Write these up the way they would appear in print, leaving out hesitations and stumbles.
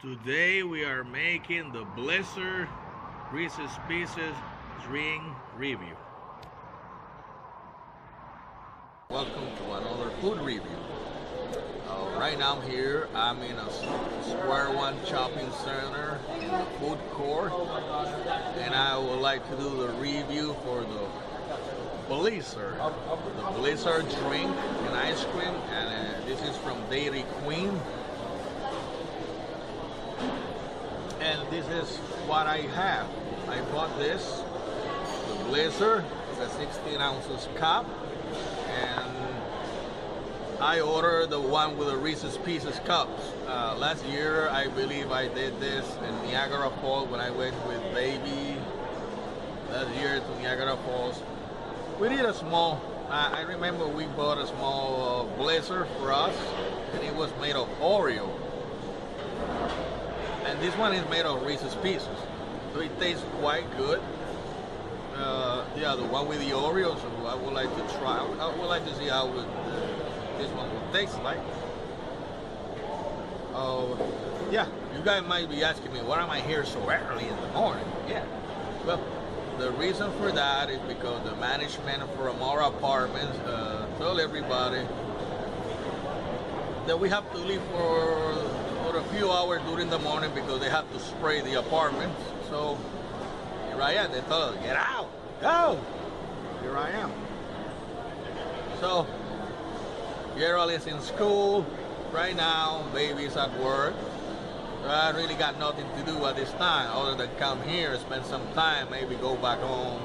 Today we are making the Blizzard Reese's Pieces ring review. Welcome to another food review. Right now I'm in a Square One shopping center in the food court, and I would like to do the review for the Blizzard drink and ice cream, and this is from Dairy Queen. And this is what I have. I bought this, the Blizzard. It's a 16 ounces cup, and I ordered the one with the Reese's Pieces cups. Last year, I believe I did this in Niagara Falls when I went with baby. Last year to Niagara Falls, we did a small. I remember we bought a small Blizzard for us, and it was made of Oreo. And this one is made of Reese's Pieces, so it tastes quite good. Yeah, the one with the Oreos, so I would like to try. I would like to see how this one will taste like. Yeah, you guys might be asking me, why am I here so early in the morning? Yeah, well, the reason for that is because the management for Amara Apartments told everybody that we have to leave for a few hours during the morning because they have to spray the apartments. So here I am. They told us, get out, go. Here I am. So Gerald is in school right now. Baby's at work. So I really got nothing to do at this time other than come here, spend some time, maybe go back home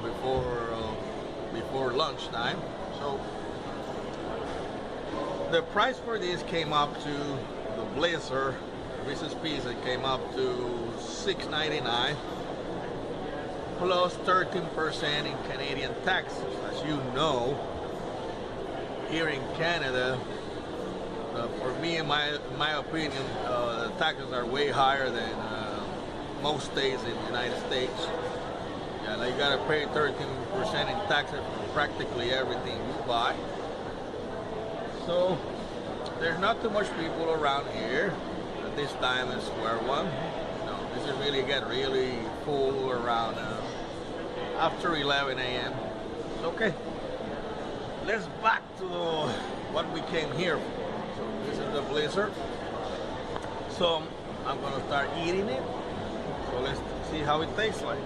before lunchtime. So the price for this came up to the Blizzard Reese's Pieces came up to $6.99 plus 13% in Canadian taxes. As you know, here in Canada, for me, in my opinion, the taxes are way higher than most states in the United States. Yeah, like you gotta pay 13% in taxes for practically everything you buy. So there's not too much people around here at this time in Square One. No, this is really get really full around after 11 a.m. Okay, let's back to what we came here for. So this is the Blizzard. So I'm gonna start eating it. So let's see how it tastes like.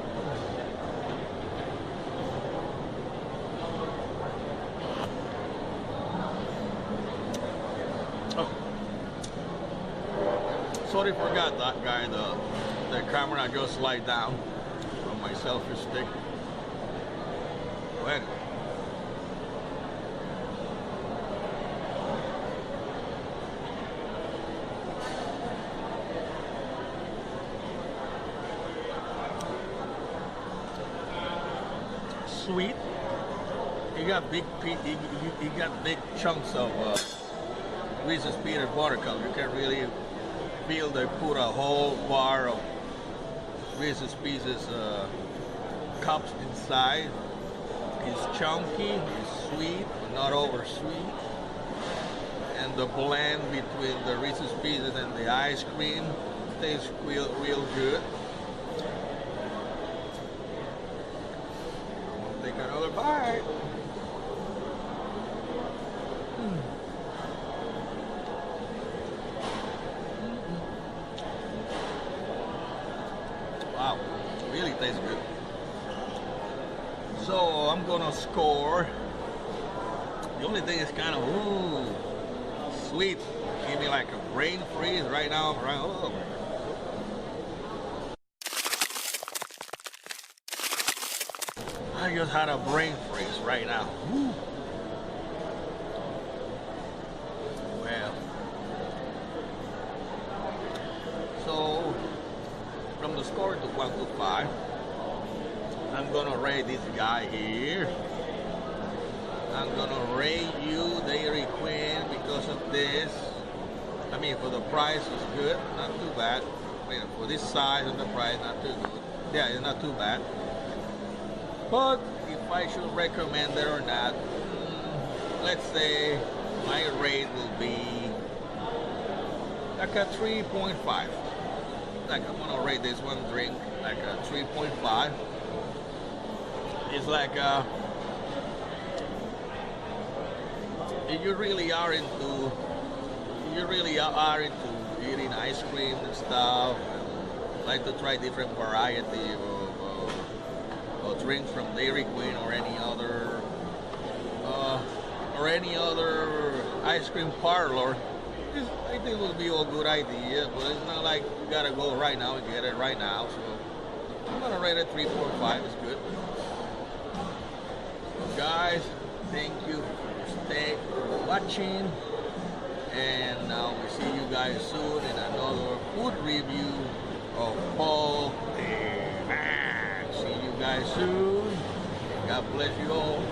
Sorry, forgot that guy. The camera just slide down from my selfie stick. Go ahead. Sweet. You got big chunks of Reese's peanut buttercup. You can really feel they put a whole bar of Reese's Pieces cups inside. It's chunky, it's sweet, but not over sweet. And the blend between the Reese's Pieces and the ice cream tastes real good. I'll take another bite. Wow, really tastes good. So I'm gonna score. The only thing is kind of sweet. Give me like a brain freeze right now. I just had a brain freeze right now. Ooh. Well, so from the score to 1 to 5, I'm gonna rate this guy here. I'm gonna rate you Dairy Queen because of this. I mean, for the price, it's good, not too bad. I mean, for this size and the price, not too good. Yeah, it's not too bad. But if I should recommend it or not, let's say my rate will be like a 3.5. like I'm gonna rate this one drink like a 3.5. It's like if you really are into eating ice cream and stuff, and like to try different variety of drinks from Dairy Queen or any other ice cream parlor, I think it would be a good idea. But it's not like you gotta go right now and get it right now. So I'm gonna rate it 3.5. It's good. Guys, thank you for watching, and we see you guys soon in another food review of Paul. See you guys soon. God bless you all.